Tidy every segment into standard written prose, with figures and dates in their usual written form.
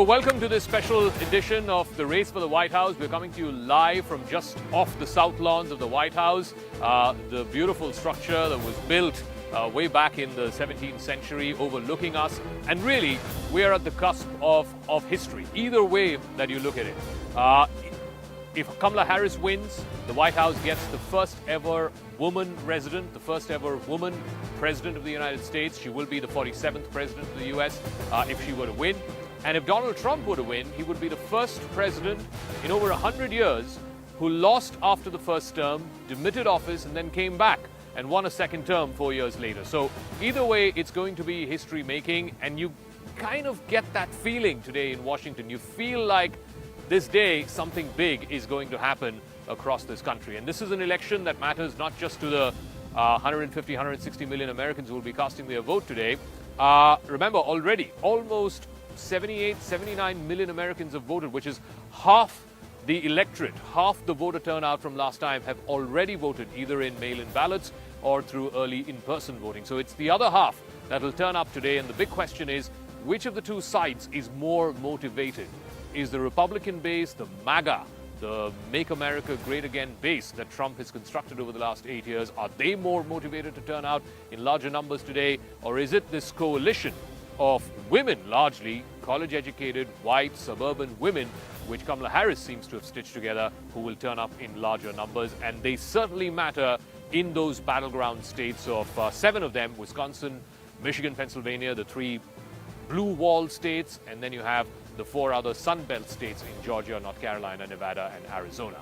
Welcome to this special edition of the Race for the White House. We're coming to you live from just off the south lawns of the White House, the beautiful structure that was built way back in the 17th century overlooking us. And really, we are at the cusp of history, either way that you look at it. If Kamala Harris wins, the White House gets the first ever woman resident, the first ever woman president of the United States. She will be the 47th president of the US if she were to win. And if Donald Trump were to win, he would be the first president in over 100 years who lost after the first term, demitted office, and then came back and won a second term 4 years later. So either way, it's going to be history making, and you kind of get that feeling today in Washington. You feel like this day something big is going to happen across this country. And this is an election that matters not just to the 150, 160 million Americans who will be casting their vote today. Remember, already almost 78, 79 million Americans have voted, which is half the electorate, half the voter turnout from last time have already voted either in mail-in ballots or through early in-person voting. So it's the other half that will turn up today. And the big question is, which of the two sides is more motivated? Is the Republican base, the MAGA, the Make America Great Again base that Trump has constructed over the last 8 years, are they more motivated to turn out in larger numbers today? Or is it this coalition of women, largely college-educated, white, suburban women, which Kamala Harris seems to have stitched together, who will turn up in larger numbers? And they certainly matter in those battleground states of 7 of them: Wisconsin, Michigan, Pennsylvania, the 3 blue wall states, and then you have the 4 other Sun Belt states in Georgia, North Carolina, Nevada, and Arizona.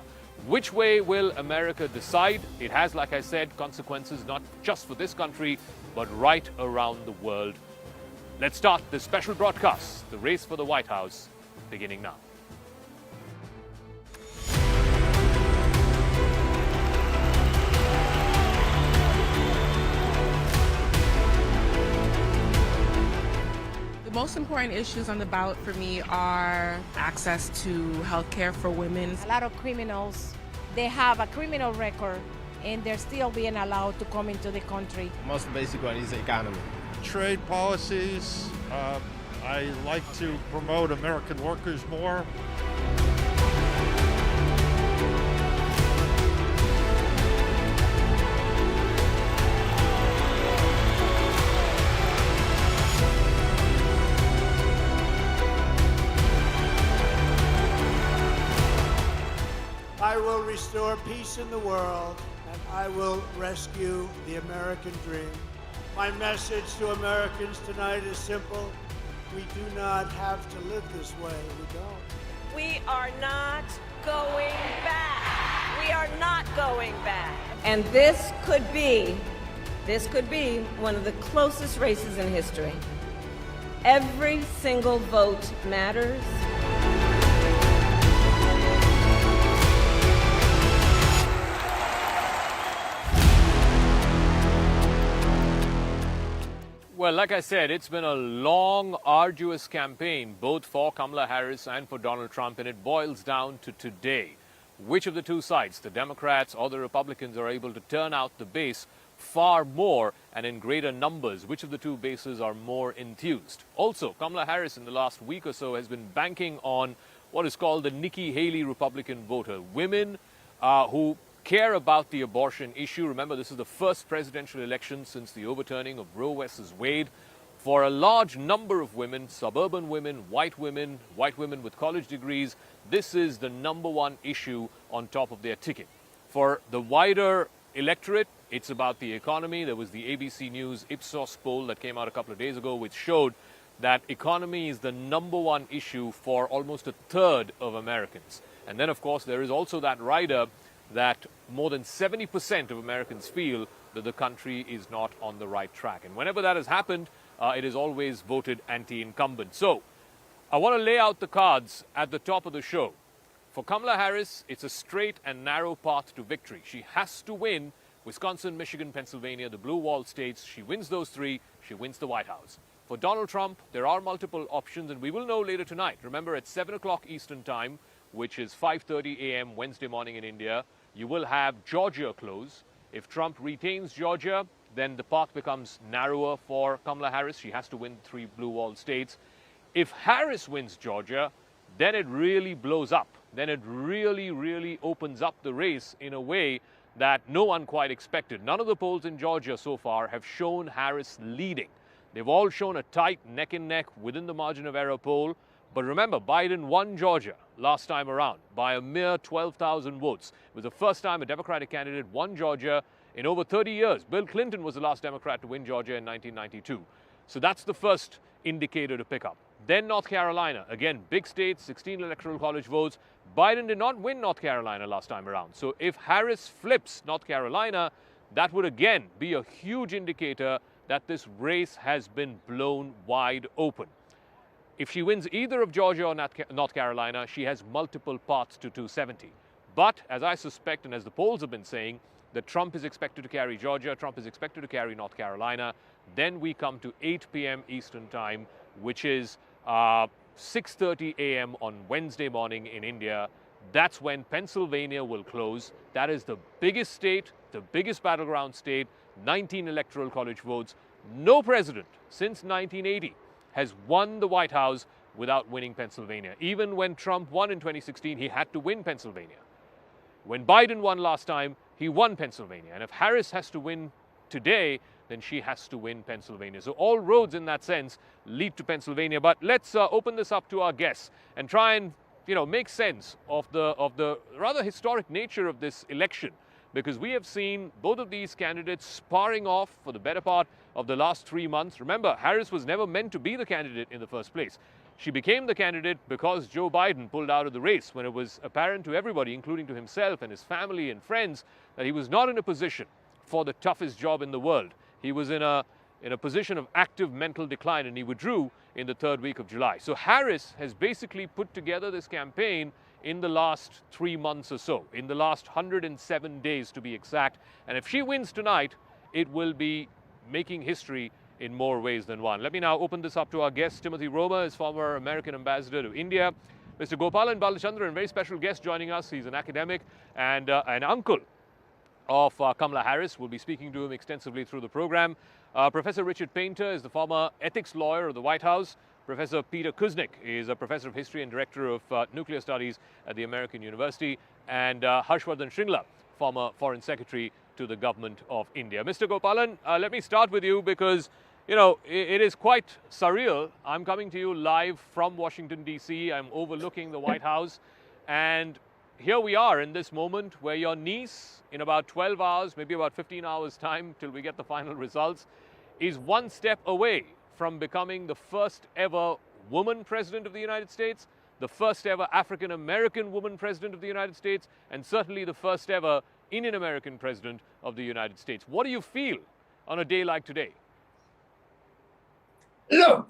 Which way will America decide? It has, like I said, consequences not just for this country, but right around the world. Let's start this special broadcast, the Race for the White House, beginning now. The most important issues on the ballot for me are access to health care for women. A lot of criminals, they have a criminal record and they're still being allowed to come into the country. Most basic one is the economy. Trade policies. I like to promote American workers more. I will restore peace in the world, and I will rescue the American dream. My message to Americans tonight is simple. We do not have to live this way. We don't. We are not going back. We are not going back. And this could be one of the closest races in history. Every single vote matters. Well, like I said, it's been a long, arduous campaign, both for Kamala Harris and for Donald Trump, and it boils down to today. Which of the two sides, the Democrats or the Republicans, are able to turn out the base far more and in greater numbers? Which of the two bases are more enthused? Also, Kamala Harris in the last week or so has been banking on what is called the Nikki Haley Republican voter, women who care about the abortion issue. Remember, this is the first presidential election since the overturning of Roe versus Wade. For a large number of women, suburban women, white women with college degrees, this is the #1 issue on top of their ticket. For the wider electorate, it's about the economy. There was the ABC News Ipsos poll that came out a couple of days ago, which showed that economy is the #1 issue for almost a third of Americans. And then, of course, there is also that rider that more than 70% of Americans feel that the country is not on the right track. And whenever that has happened, it is always voted anti-incumbent. So I want to lay out the cards at the top of the show. For Kamala Harris, it's a straight and narrow path to victory. She has to win Wisconsin, Michigan, Pennsylvania, the blue wall states. She wins those 3, she wins the White House. For Donald Trump, there are multiple options, and we will know later tonight. Remember, at 7 o'clock Eastern Time, which is 5:30 a.m. Wednesday morning in India, you will have Georgia close. If Trump retains Georgia, then the path becomes narrower for Kamala Harris. She has to win 3 blue wall states. If Harris wins Georgia, then it really blows up. Then it really, really opens up the race in a way that no one quite expected. None of the polls in Georgia so far have shown Harris leading. They've all shown a tight neck and neck within the margin of error poll. But remember, Biden won Georgia last time around by a mere 12,000 votes. It was the first time a Democratic candidate won Georgia in over 30 years. Bill Clinton was the last Democrat to win Georgia in 1992. So that's the first indicator to pick up. Then North Carolina, again, big state, 16 electoral college votes. Biden did not win North Carolina last time around. So if Harris flips North Carolina, that would again be a huge indicator that this race has been blown wide open. If she wins either of Georgia or North Carolina, she has multiple paths to 270. But as I suspect, and as the polls have been saying, that Trump is expected to carry Georgia, Trump is expected to carry North Carolina. Then we come to 8 p.m. Eastern Time, which is 6:30 a.m. on Wednesday morning in India. That's when Pennsylvania will close. That is the biggest state, the biggest battleground state, 19 electoral college votes. No president since 1980 has won the White House without winning Pennsylvania. Even when Trump won in 2016, he had to win Pennsylvania. When Biden won last time, he won Pennsylvania. And if Harris has to win today, then she has to win Pennsylvania. So all roads in that sense lead to Pennsylvania. But let's open this up to our guests and try and make sense of the rather historic nature of this election, because we have seen both of these candidates sparring off for the better part of the last 3 months. Remember, Harris was never meant to be the candidate in the first place. She became the candidate because Joe Biden pulled out of the race when it was apparent to everybody, including to himself and his family and friends, that he was not in a position for the toughest job in the world. He was in a position of active mental decline, and he withdrew in the third week of July. So Harris has basically put together this campaign in the last 3 months or so, in the last 107 days to be exact. And if she wins tonight, it will be making history in more ways than one. Let me now open this up to our guest. Timothy Roma is former American ambassador to India. Mr. Gopalan Balachandran, very special guest joining us. He's an academic and an uncle of Kamala Harris. We'll be speaking to him extensively through the program. Professor Richard Painter is the former ethics lawyer of the White House. Professor Peter Kuznick is a professor of history and director of nuclear studies at the American University. And Harshvardhan Shringla, former foreign secretary to the government of India. Mr. Gopalan, let me start with you because, it is quite surreal. I'm coming to you live from Washington, D.C. I'm overlooking the White House. And here we are in this moment where your niece, in about 12 hours, maybe about 15 hours time till we get the final results, is one step away from becoming the first ever woman president of the United States, the first ever African American woman president of the United States, and certainly the first ever Indian American president of the United States. What do you feel on a day like today? Look,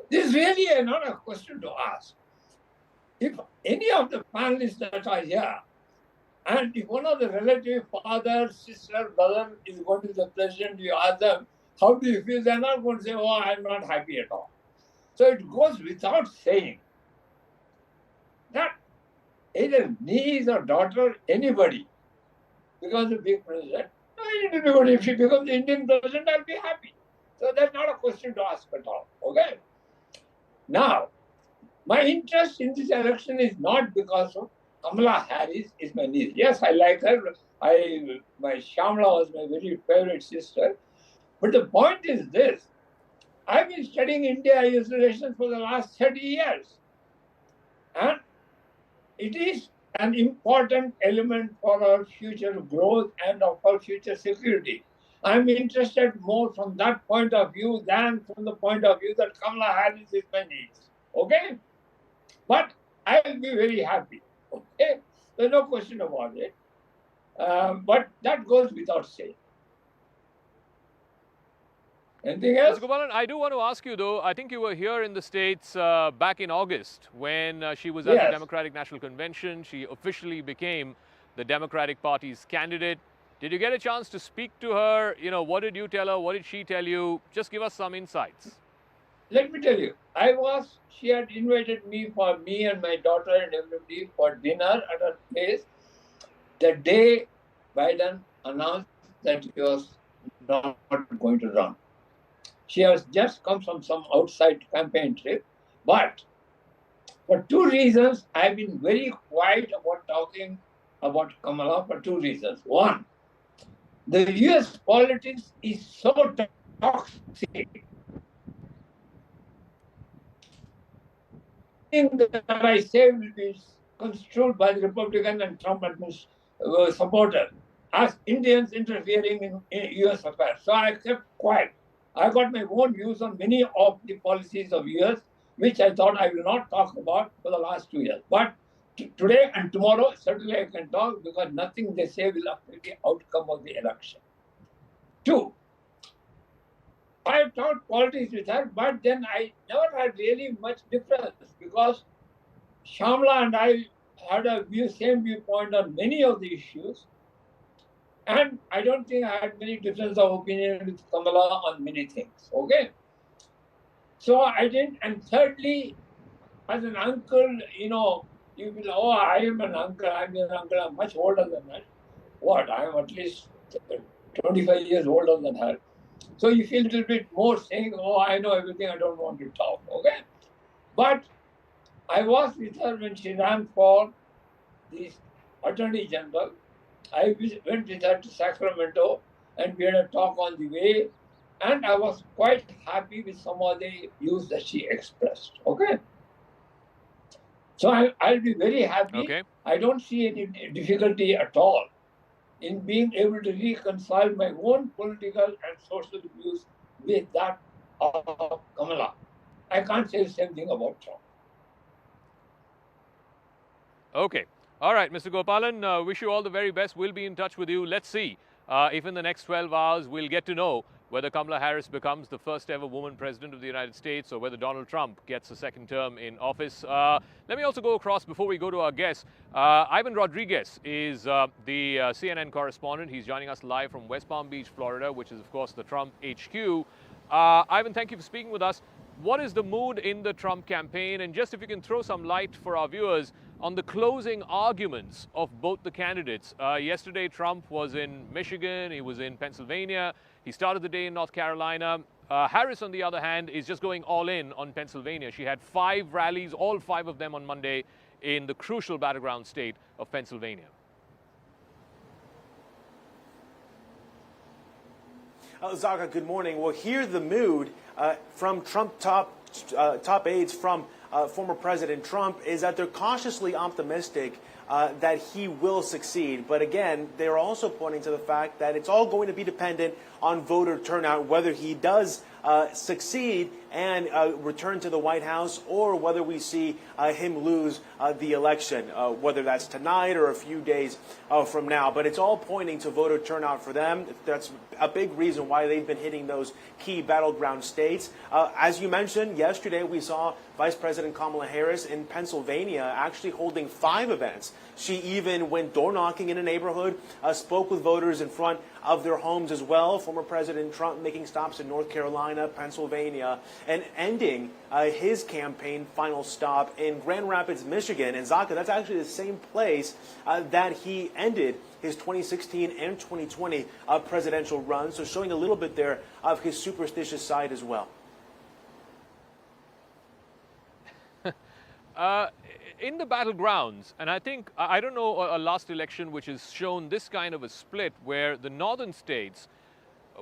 this is really not a question to ask. If any of the panelists that are here, and if one of the relative, father, sister, brother is going to be the president, you ask them, how do you feel? They're not going to say, oh, I'm not happy at all. So it goes without saying that either niece or daughter, anybody, becomes a big president. If she becomes the Indian president, I'll be happy. So that's not a question to ask at all. Okay? Now, my interest in this election is not because of Kamala Harris is my niece. Yes, I like her. My Shamla was my very favorite sister. But the point is this. I've been studying India-US relations for the last 30 years. And it is an important element for our future growth and of our future security. I'm interested more from that point of view than from the point of view that Kamala Harris is my niece. Okay? But I will be very happy. Okay? There's no question about it. But that goes without saying. Anything else? Mr. Gopalan, I do want to ask you though, I think you were here in the States back in August when she was at the Democratic National Convention. She officially became the Democratic Party's candidate. Did you get a chance to speak to her? What did you tell her? What did she tell you? Just give us some insights. Let me tell you, she had invited me and my daughter and everybody for dinner at her place the day Biden announced that he was not going to run. She has just come from some outside campaign trip, But for two reasons, I've been very quiet about talking about Kamala for two reasons. One, the US politics is so toxic. That I say will be construed by the Republican and Trump supporters as Indians interfering in US affairs. So I kept quiet. I got my own views on many of the policies of US, which I thought I will not talk about for the last 2 years. But today and tomorrow, certainly I can talk because nothing they say will affect the outcome of the election. Two, I talked politics with her, but then I never had really much difference because Shamla and I had a same viewpoint on many of the issues. And I don't think I had many difference of opinion with Kamala on many things. Okay? So I didn't. And thirdly, as an uncle, you will, oh, I am an uncle, I'm much older than that. What? I am at least 25 years older than her. So you feel a little bit more saying, oh, I know everything, I don't want to talk, okay? But I was with her when she ran for the Attorney General. I went with her to Sacramento and we had a talk on the way. And I was quite happy with some of the views that she expressed, okay? So I'll be very happy. Okay. I don't see any difficulty at all in being able to reconcile my own political and social views with that of Kamala. I can't say the same thing about Trump. Okay. All right, Mr. Gopalan, wish you all the very best. We'll be in touch with you. Let's see if in the next 12 hours we'll get to know whether Kamala Harris becomes the first ever woman president of the United States or whether Donald Trump gets a second term in office. Let me also go across before we go to our guest. Ivan Rodriguez is the CNN correspondent. He's joining us live from West Palm Beach, Florida, which is, of course, the Trump HQ. Ivan, thank you for speaking with us. What is the mood in the Trump campaign? And just if you can throw some light for our viewers on the closing arguments of both the candidates. Yesterday, Trump was in Michigan, he was in Pennsylvania, he started the day in North Carolina. Harris, on the other hand, is just going all in on Pennsylvania. She had 5 rallies, all 5 of them on Monday, in the crucial battleground state of Pennsylvania. Zaka, good morning. Well, here's the mood from Trump top aides from former President Trump is that they're cautiously optimistic that he will succeed. But again, they're also pointing to the fact that it's all going to be dependent on voter turnout, whether he does succeed and return to the White House or whether we see him lose the election, whether that's tonight or a few days from now. But it's all pointing to voter turnout for them. That's a big reason why they've been hitting those key battleground states. As you mentioned, yesterday we saw Vice-President Kamala Harris in Pennsylvania actually holding 5 events. She even went door knocking in a neighborhood, spoke with voters in front of their homes as well. Former President Trump making stops in North Carolina, Pennsylvania, and ending his campaign final stop in Grand Rapids, Michigan. And Zaka, that's actually the same place that he ended his 2016 and 2020 presidential run. So showing a little bit there of his superstitious side as well. In the battlegrounds, and I think, I don't know a last election which has shown this kind of a split where the northern states,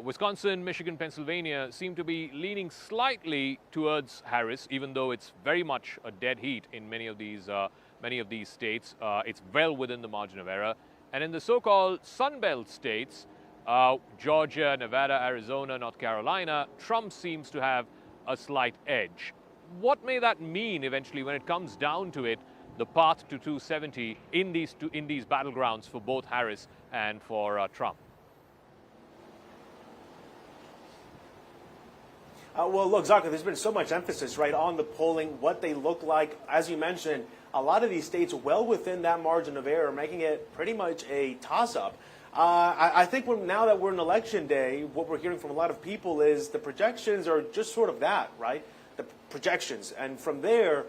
Wisconsin, Michigan, Pennsylvania, seem to be leaning slightly towards Harris, even though it's very much a dead heat in many of these states. It's well within the margin of error. And in the so-called Sun Belt states, Georgia, Nevada, Arizona, North Carolina, Trump seems to have a slight edge. What may that mean eventually when it comes down to it, the path to 270 in these battlegrounds for both Harris and for Trump? Well, look, Zaka, there's been so much emphasis, right, on the polling, what they look like. As you mentioned, a lot of these states well within that margin of error, making it pretty much a toss-up. I think now that we're in election day, what we're hearing from a lot of people is the projections are just sort of that, right? The projections. And from there,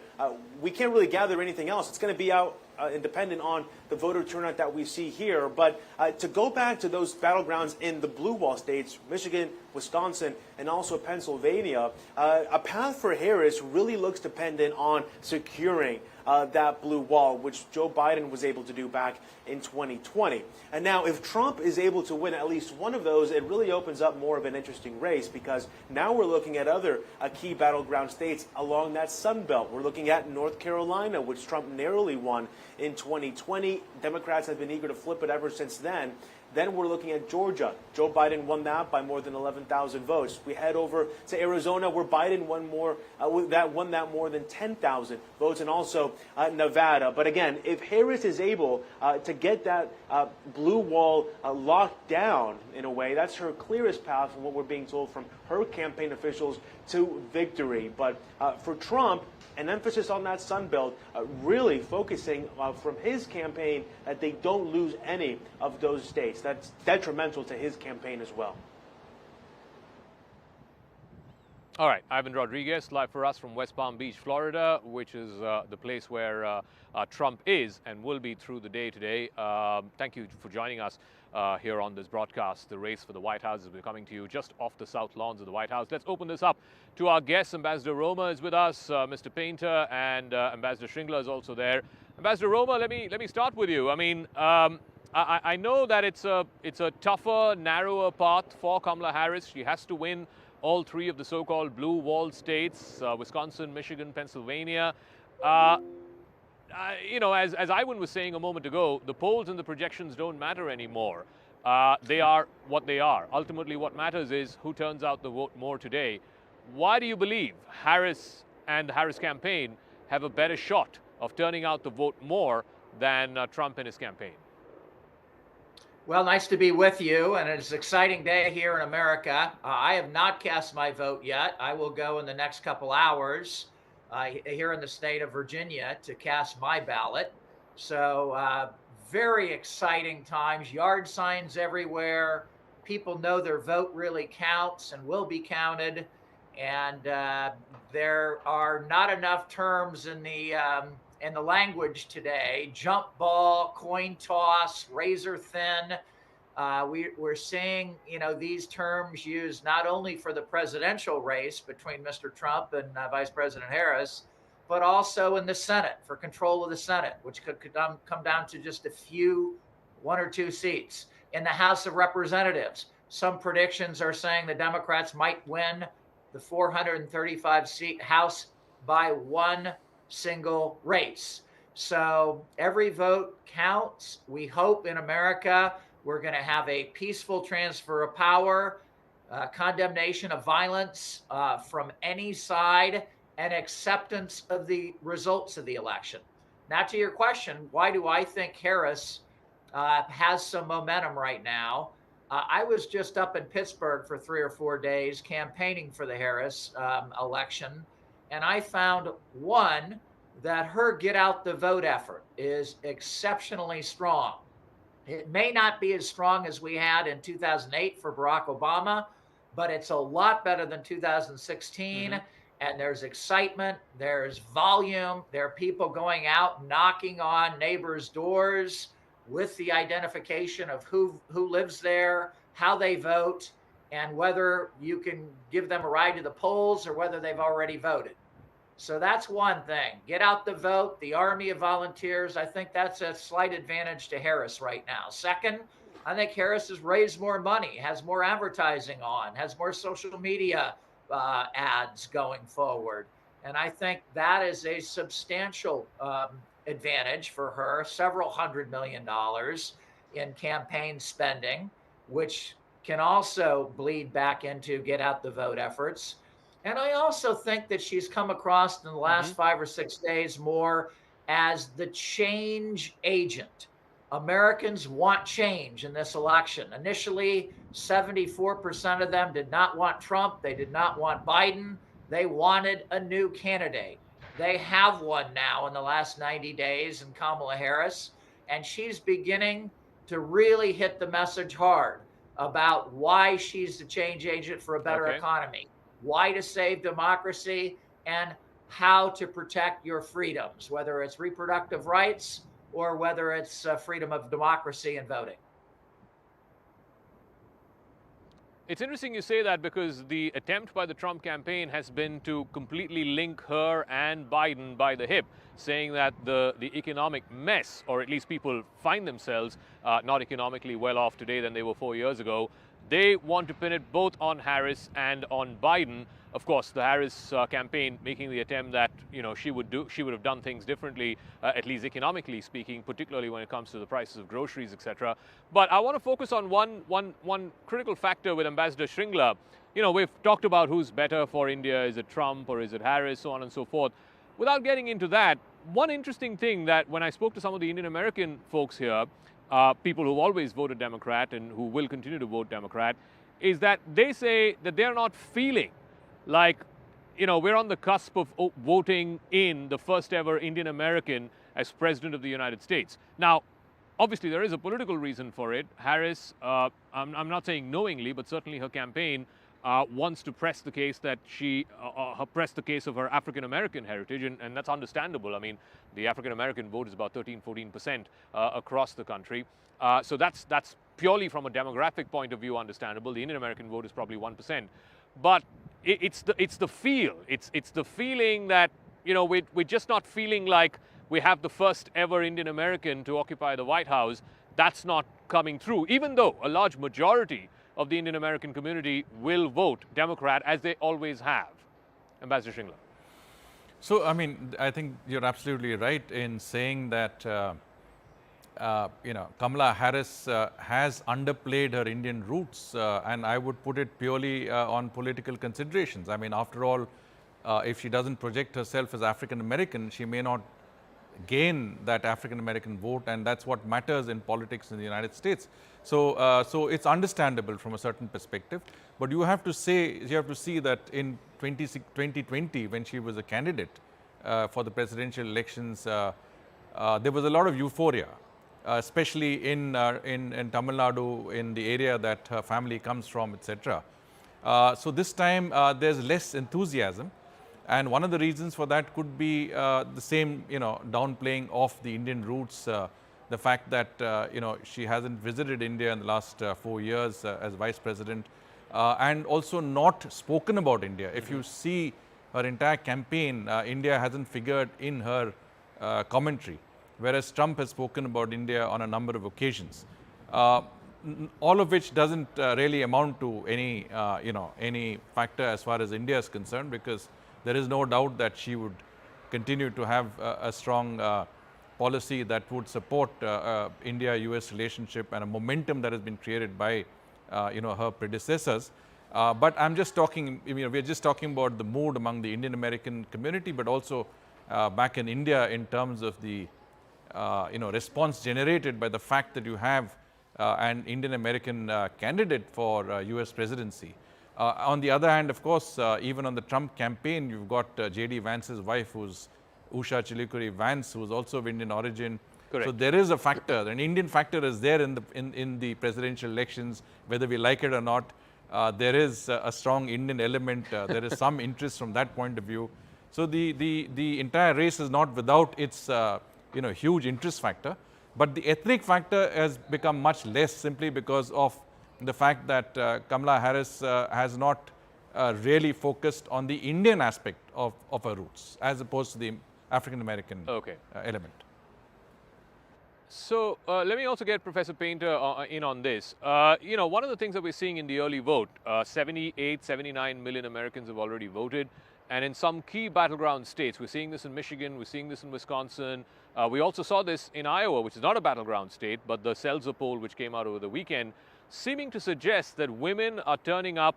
we can't really gather anything else. It's going to be out and dependent on the voter turnout that we see here. But to go back to those battlegrounds in the blue wall states, Michigan, Wisconsin, and also Pennsylvania, a path for Harris really looks dependent on securing that blue wall, which Joe Biden was able to do back in 2020. And now if Trump is able to win at least one of those, it really opens up more of an interesting race, because now we're looking at other key battleground states along that Sun Belt. We're looking at North Carolina, which Trump narrowly won in 2020. Democrats have been eager to flip it ever since then. Then we're looking at Georgia. Joe Biden won that by more than 11,000 votes. We head over to Arizona, where Biden won that more than 10,000 votes, and also Nevada. But again, if Harris is able to get that blue wall locked down in a way, that's her clearest path from what we're being told from her campaign officials to victory. But for Trump, an emphasis on that Sun Belt, really focusing from his campaign that they don't lose any of those states. That's detrimental to his campaign as well. All right, Ivan Rodriguez, live for us from West Palm Beach, Florida, which is the place where Trump is and will be through the day today. Thank you for joining us here on this broadcast. The race for the White House is coming to you just off the south lawns of the White House. Let's open this up to our guests. Ambassador Roma is with us, Mr. Painter, and Ambassador Shringla is also there. Ambassador Roma, let me start with you. I mean, I know that it's a tougher, narrower path for Kamala Harris. She has to win all three of the so-called blue wall states, Wisconsin, Michigan, Pennsylvania. You know, as Ivan was saying a moment ago, the polls and the projections don't matter anymore. They are what they are. Ultimately, what matters is who turns out the vote more today. Why do you believe Harris and the Harris campaign have a better shot of turning out the vote more than Trump and his campaign? Well, nice to be with you, and it's an exciting day here in America. I have not cast my vote yet. I will go in the next couple hours here in the state of Virginia to cast my ballot. So very exciting times, yard signs everywhere. People know their vote really counts and will be counted. And there are not enough terms in the language today: jump ball, coin toss, razor thin. We're seeing, you know, these terms used not only for the presidential race between Mr. Trump and Vice President Harris, but also in the Senate for control of the Senate, which could come down to just a few, 1 or 2 seats. In the House of Representatives, some predictions are saying the Democrats might win the 435-seat House by 1 single race. So every vote counts. We hope in America we're going to have a peaceful transfer of power, condemnation of violence from any side, and acceptance of the results of the election. Now, to your question, why do I think Harris has some momentum right now? I was just up in Pittsburgh for 3 or 4 days campaigning for the Harris election, and I found, one, that her get out the vote effort is exceptionally strong. It may not be as strong as we had in 2008 for Barack Obama, but it's a lot better than 2016. Mm-hmm. And there's excitement, there's volume, there are people going out knocking on neighbors' doors with the identification of who lives there, how they vote, and whether you can give them a ride to the polls or whether they've already voted. So that's one thing. Get out the vote, the army of volunteers. I think that's a slight advantage to Harris right now. Second, I think Harris has raised more money, has more advertising on, has more social media ads going forward. And I think that is a substantial advantage for her, several $100 million in campaign spending, which can also bleed back into get out the vote efforts. And I also think that she's come across in the last 5 or 6 days more as the change agent. Americans want change in this election. Initially, 74% of them did not want Trump. They did not want Biden. They wanted a new candidate. They have one now in the last 90 days in Kamala Harris, and she's beginning to really hit the message hard about why she's the change agent for a better economy, why to save democracy, and how to protect your freedoms, whether it's reproductive rights or whether it's freedom of democracy and voting. It's interesting you say that because the attempt by the Trump campaign has been to completely link her and Biden by the hip, saying that the economic mess, or at least people find themselves not economically well off today than they were 4 years ago, they want to pin it both on Harris and on Biden. Of course, the Harris campaign making the attempt that she would have done things differently, at least economically speaking, particularly when it comes to the prices of groceries, etc. But I want to focus on one critical factor with Ambassador Shringla. We've talked about who's better for India. Is it Trump or is it Harris, so on and so forth. Without getting into that, one interesting thing that when I spoke to some of the Indian American folks here, people who've always voted Democrat and who will continue to vote Democrat, is that they say that they're not feeling like, we're on the cusp of voting in the first ever Indian American as President of the United States. Now, obviously, there is a political reason for it. Harris, I'm not saying knowingly, but certainly her campaign wants to press the case that press the case of her African American heritage, and that's understandable. I mean, the African American vote is about 13-14% across the country. So that's purely from a demographic point of view understandable. The Indian American vote is probably 1%. But it's the feel. It's the feeling that we're just not feeling like we have the first ever Indian American to occupy the White House. That's not coming through, even though a large majority of the Indian American community will vote Democrat, as they always have. Ambassador Shringla. So, I mean, I think you're absolutely right in saying that Kamala Harris has underplayed her Indian roots, and I would put it purely on political considerations. I mean, after all, if she doesn't project herself as African American, she may not gain that African American vote, and that's what matters in politics in the United States. So, so it's understandable from a certain perspective, but you have to see that in 2020, when she was a candidate for the presidential elections, there was a lot of euphoria, especially in Tamil Nadu, in the area that her family comes from, etc. So this time there's less enthusiasm. And one of the reasons for that could be the same, downplaying of the Indian roots, the fact that, she hasn't visited India in the last 4 years as Vice President, and also not spoken about India. If you see her entire campaign, India hasn't figured in her commentary, whereas Trump has spoken about India on a number of occasions. All of which doesn't really amount to any, any factor as far as India is concerned, because there is no doubt that she would continue to have a strong policy that would support India-US relationship and a momentum that has been created by her predecessors. But I'm just talking, we're just talking about the mood among the Indian American community, but also back in India in terms of the response generated by the fact that you have an Indian American candidate for US presidency. On the other hand, of course, even on the Trump campaign, you've got J.D. Vance's wife, who's Usha Chilikuri Vance, who's also of Indian origin. Correct. So there is a factor, an Indian factor is there in the presidential elections, whether we like it or not. There is a strong Indian element. There is some interest from that point of view. So the entire race is not without its huge interest factor, but the ethnic factor has become much less simply because of the fact that Kamala Harris has not really focused on the Indian aspect of her roots as opposed to the African American element. So let me also get Professor Painter in on this. One of the things that we're seeing in the early vote, 78, 79 million Americans have already voted. And in some key battleground states, we're seeing this in Michigan, we're seeing this in Wisconsin. We also saw this in Iowa, which is not a battleground state, but the Seltzer poll, which came out over the weekend, seeming to suggest that women are turning up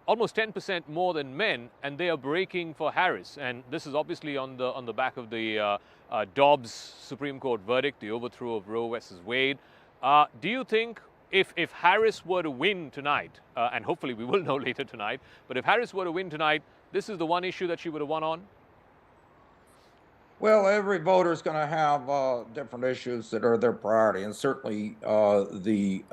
almost 10% more than men, and they are breaking for Harris. And this is obviously on the back of the Dobbs Supreme Court verdict, the overthrow of Roe versus Wade. Do you think if Harris were to win tonight, and hopefully we will know later tonight, but if Harris were to win tonight, this is the one issue that she would have won on? Well, every voter is going to have different issues that are their priority, and certainly the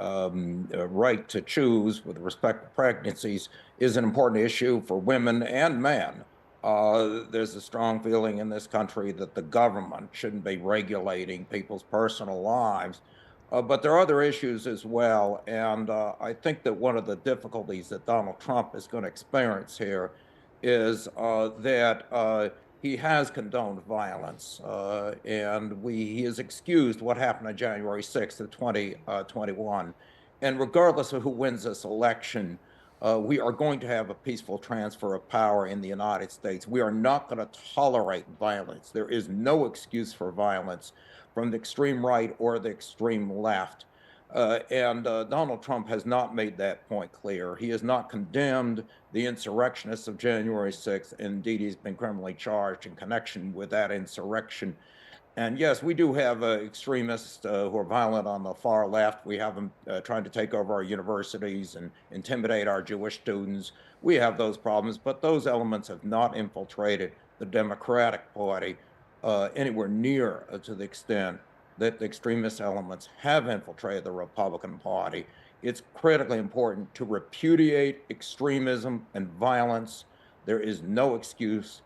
right to choose with respect to pregnancies is an important issue for women and men. There's a strong feeling in this country that the government shouldn't be regulating people's personal lives. But there are other issues as well. And I think that one of the difficulties that Donald Trump is going to experience here is that he has condoned violence, and he has excused what happened on January 6th of 2021. And regardless of who wins this election, we are going to have a peaceful transfer of power in the United States. We are not going to tolerate violence. There is no excuse for violence from the extreme right or the extreme left. And Donald Trump has not made that point clear. He has not condemned the insurrectionists of January 6th. Indeed, he's been criminally charged in connection with that insurrection. And yes, we do have extremists who are violent on the far left. We have them trying to take over our universities and intimidate our Jewish students. We have those problems, but those elements have not infiltrated the Democratic Party anywhere near to the extent that the extremist elements have infiltrated the Republican Party. It's critically important to repudiate extremism and violence. There is no excuse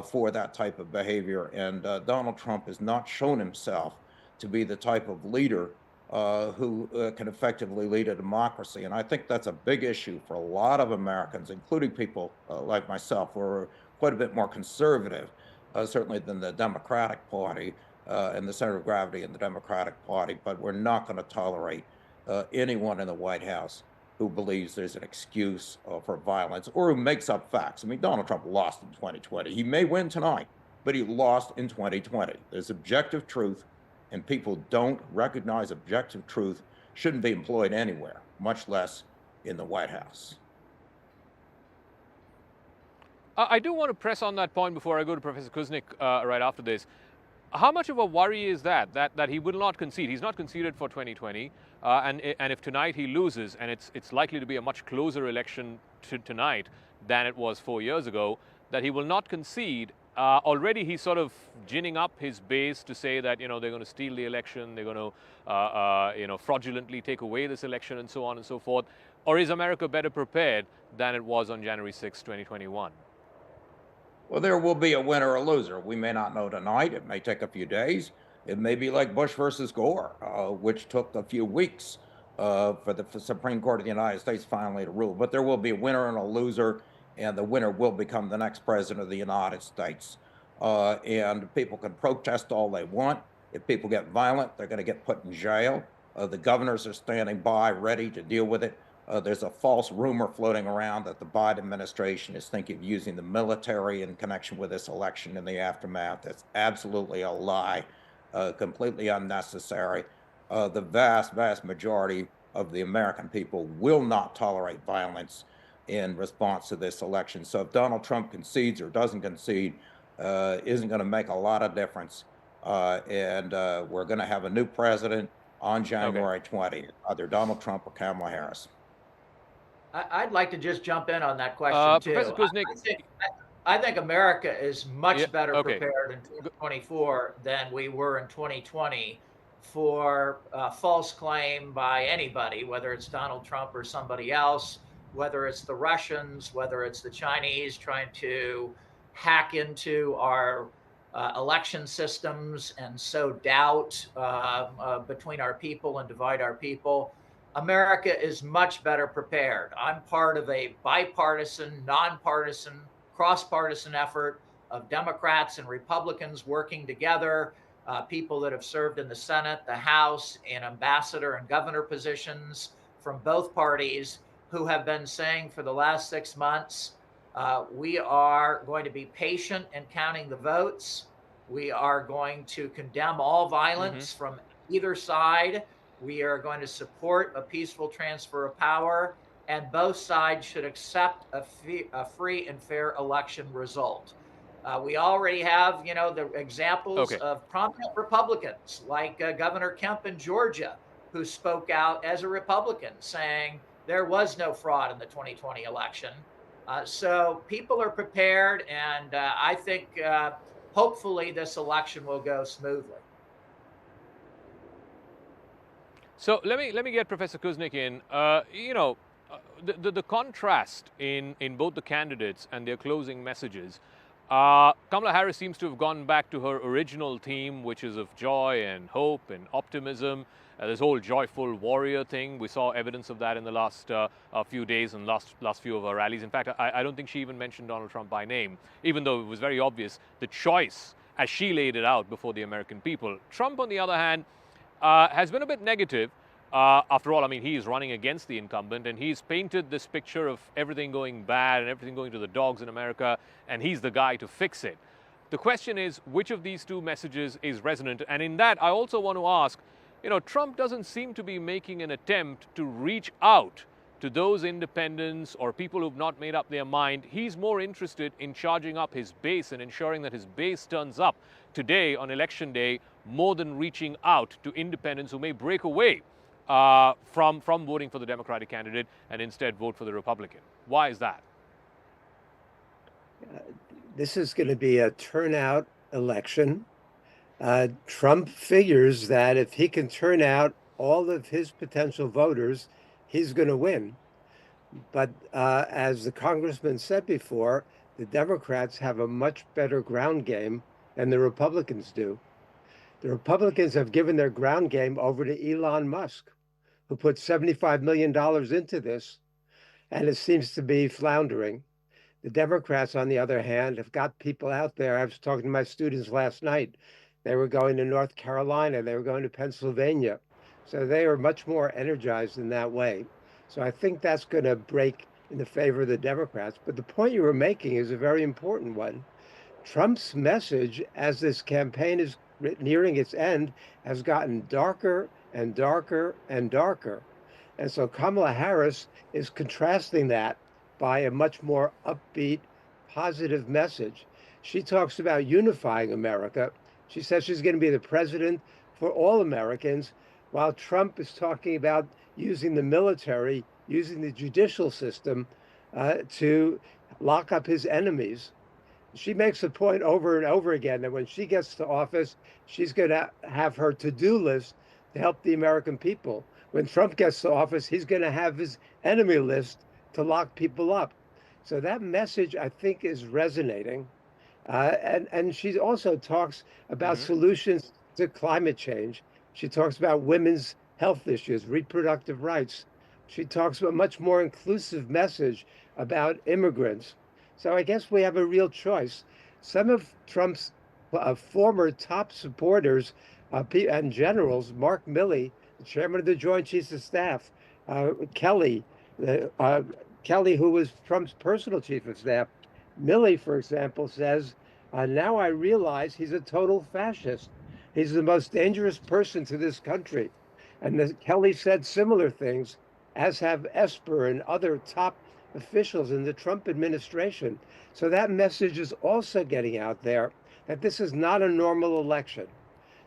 for that type of behavior. And Donald Trump has not shown himself to be the type of leader who can effectively lead a democracy. And I think that's a big issue for a lot of Americans, including people like myself, who are quite a bit more conservative, certainly than the Democratic Party and the center of gravity in the Democratic Party. But we're not going to tolerate anyone in the White House who believes there's an excuse for violence or who makes up facts. I mean, Donald Trump lost in 2020. He may win tonight, but he lost in 2020. There's objective truth, and people don't recognize objective truth shouldn't be employed anywhere, much less in the White House. I do want to press on that point before I go to Professor Kuznick right after this. How much of a worry is that he will not concede? He's not conceded for 2020, and if tonight he loses, and it's likely to be a much closer election tonight than it was 4 years ago, that he will not concede. Already he's sort of ginning up his base to say that they're going to steal the election, they're going to fraudulently take away this election, and so on and so forth. Or is America better prepared than it was on January 6, 2021? Well, there will be a winner or a loser. We may not know tonight. It may take a few days. It may be like Bush versus Gore, which took a few weeks for the Supreme Court of the United States finally to rule. But there will be a winner and a loser, and the winner will become the next president of the United States. And people can protest all they want. If people get violent, they're going to get put in jail. The governors are standing by, ready to deal with it. There's a false rumor floating around that the Biden administration is thinking of using the military in connection with this election in the aftermath. That's absolutely a lie, completely unnecessary. The vast, vast majority of the American people will not tolerate violence in response to this election. So if Donald Trump concedes or doesn't concede, isn't going to make a lot of difference. And we're going to have a new president on January 20th, either Donald Trump or Kamala Harris. I'd like to just jump in on that question too. Professor Kuznick, I think America is much better prepared in 2024 than we were in 2020 for false claim by anybody, whether it's Donald Trump or somebody else, whether it's the Russians, whether it's the Chinese trying to hack into our election systems and sow doubt between our people and divide our people. America is much better prepared. I'm part of a bipartisan, nonpartisan, cross-partisan effort of Democrats and Republicans working together, people that have served in the Senate, the House, and ambassador and governor positions from both parties who have been saying for the last 6 months, we are going to be patient in counting the votes. We are going to condemn all violence from either side. We are going to support a peaceful transfer of power, and both sides should accept a free and fair election result. We already have, the examples of prominent Republicans like Governor Kemp in Georgia, who spoke out as a Republican saying there was no fraud in the 2020 election. So people are prepared, and I think hopefully this election will go smoothly. So let me get Professor Kuznick in. The contrast in both the candidates and their closing messages Kamala Harris seems to have gone back to her original theme, which is of joy and hope and optimism. This whole joyful warrior thing, we saw evidence of that in the last few days and last few of her rallies. In fact, I don't think she even mentioned Donald Trump by name, even though it was very obvious the choice as she laid it out before the American people. Trump, on the other hand, has been a bit negative. After all, I mean, he is running against the incumbent, and he's painted this picture of everything going bad and everything going to the dogs in America, and he's the guy to fix it. The question is, which of these two messages is resonant? And in that, I also want to ask, you know, Trump doesn't seem to be making an attempt to reach out to those independents or people who've not made up their mind. He's more interested in charging up his base and ensuring that his base turns up today on election day more than reaching out to independents who may break away from voting for the Democratic candidate and instead vote for the Republican. Why is that? This is going to be a turnout election. Trump figures that if he can turn out all of his potential voters, he's going to win. But as the congressman said before, the Democrats have a much better ground game than the Republicans do. The Republicans have given their ground game over to Elon Musk, who put $75 million into this, and it seems to be floundering. The Democrats, on the other hand, have got people out there. I was talking to my students last night. They were going to North Carolina. They were going to Pennsylvania. So they are much more energized in that way. So I think that's going to break in the favor of the Democrats. But the point you were making is a very important one. Trump's message, as this campaign is nearing its end, has gotten darker and darker and darker. And so Kamala Harris is contrasting that by a much more upbeat, positive message. She talks about unifying America. She says she's going to be the president for all Americans, while Trump is talking about using the military, using the judicial system to lock up his enemies. She makes the point over and over again that when she gets to office, she's going to have her to-do list to help the American people. When Trump gets to office, he's going to have his enemy list to lock people up. So that message, I think, is resonating. And she also talks about solutions to climate change. She talks about women's health issues, reproductive rights. She talks about a much more inclusive message about immigrants. So I guess we have a real choice. Some of Trump's former top supporters and generals, Mark Milley, the chairman of the Joint Chiefs of Staff, Kelly, who was Trump's personal chief of staff. Milley, for example, says, now I realize he's a total fascist. He's the most dangerous person to this country. And Kelly said similar things, as have Esper and other top officials in the Trump administration. So that message is also getting out there that this is not a normal election,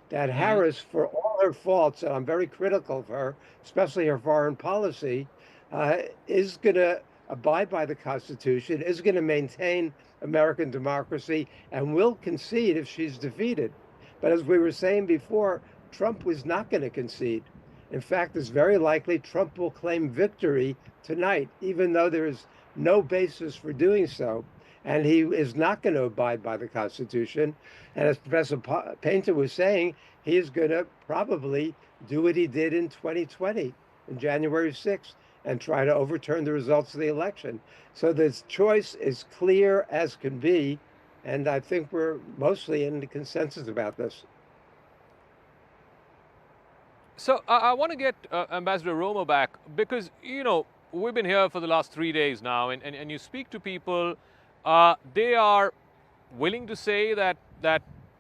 that Harris, for all her faults, and I'm very critical of her, especially her foreign policy, is going to abide by the Constitution, is going to maintain American democracy, and will concede if she's defeated. But as we were saying before, Trump was not going to concede. In fact, it's very likely Trump will claim victory tonight, even though there is no basis for doing so. And he is not going to abide by the Constitution. And as Professor Painter was saying, he is going to probably do what he did in 2020, in January 6th, and try to overturn the results of the election. So this choice is clear as can be. And I think we're mostly in the consensus about this. So I want to get Ambassador Romo back because, you know, we've been here for the last 3 days now, and you speak to people, they are willing to say that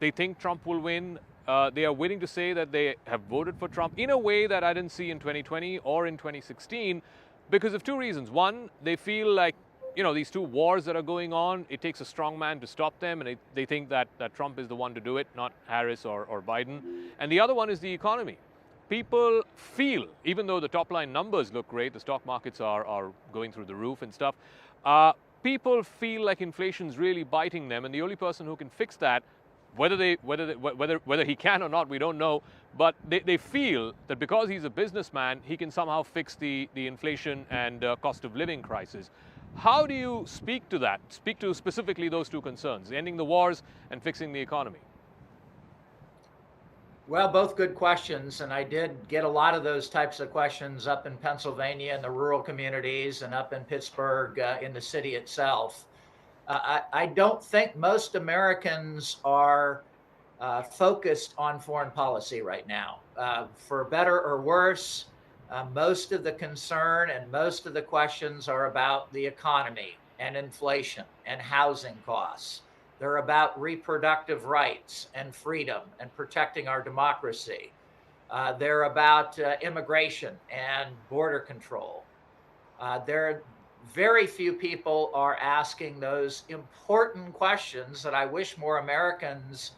they think Trump will win. They are willing to say that they have voted for Trump in a way that I didn't see in 2020 or in 2016 because of two reasons. One, they feel like, you know, these two wars that are going on, it takes a strong man to stop them, and they think that Trump is the one to do it, not Harris or Biden. And the other one is the economy. People feel, even though the top line numbers look great, the stock markets are going through the roof and stuff, people feel like inflation's really biting them, and the only person who can fix that, whether he can or not, we don't know, but they feel that because he's a businessman, he can somehow fix the inflation and cost of living crisis. How do you speak to that? Speak to specifically those two concerns, ending the wars and fixing the economy? Well, both good questions, and I did get a lot of those types of questions up in Pennsylvania in the rural communities and up in Pittsburgh in the city itself. I don't think most Americans are focused on foreign policy right now. For better or worse, most of the concern and most of the questions are about the economy and inflation and housing costs. They're about reproductive rights and freedom and protecting our democracy. They're about immigration and border control. Very few people are asking those important questions that I wish more Americans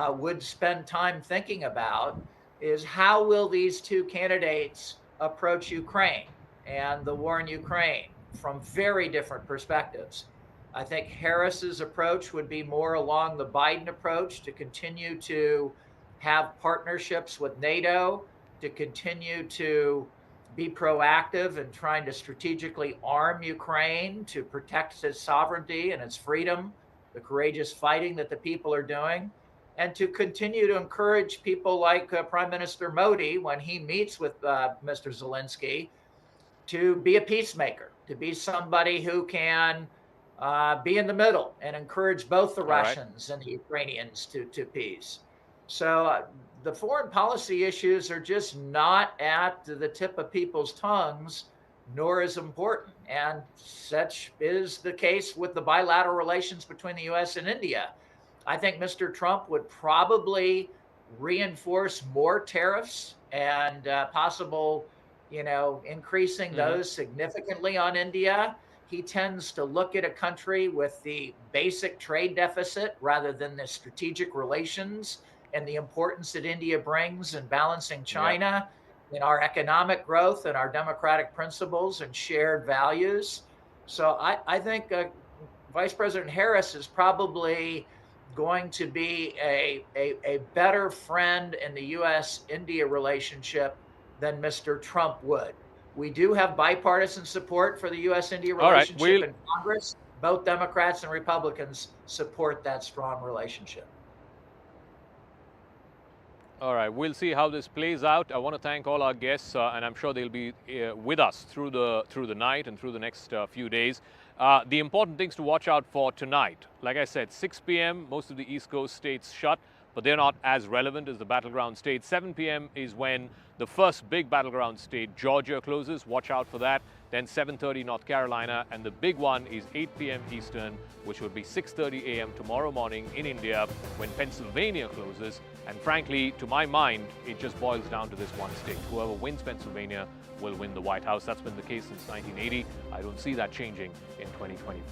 would spend time thinking about, is how will these two candidates approach Ukraine and the war in Ukraine from very different perspectives. I think Harris's approach would be more along the Biden approach, to continue to have partnerships with NATO, to continue to be proactive in trying to strategically arm Ukraine to protect its sovereignty and its freedom, the courageous fighting that the people are doing, and to continue to encourage people like Prime Minister Modi, when he meets with Mr. Zelensky, to be a peacemaker, to be somebody who can be in the middle and encourage both the Russians and the Ukrainians to peace. So the foreign policy issues are just not at the tip of people's tongues, nor as important. And such is the case with the bilateral relations between the U.S. and India. I think Mr. Trump would probably reinforce more tariffs and possible, increasing those significantly on India. He tends to look at a country with the basic trade deficit rather than the strategic relations and the importance that India brings in balancing China, in our economic growth and our democratic principles and shared values. So I think Vice President Harris is probably going to be a better friend in the U.S.-India relationship than Mr. Trump would. We do have bipartisan support for the U.S.-India relationship in Congress. Both Democrats and Republicans support that strong relationship. All right, we'll see how this plays out. I want to thank all our guests, and I'm sure they'll be with us through the night and through the next few days. The important things to watch out for tonight, like I said, 6 p.m., most of the East Coast states shut, but they're not as relevant as the battleground states. 7 p.m. is when the first big battleground state, Georgia, closes. Watch out for that. Then 7:30 North Carolina, and the big one is 8 p.m. Eastern, which will be 6:30 a.m. tomorrow morning in India when Pennsylvania closes. And frankly, to my mind, it just boils down to this one state. Whoever wins Pennsylvania will win the White House. That's been the case since 1980. I don't see that changing in 2024.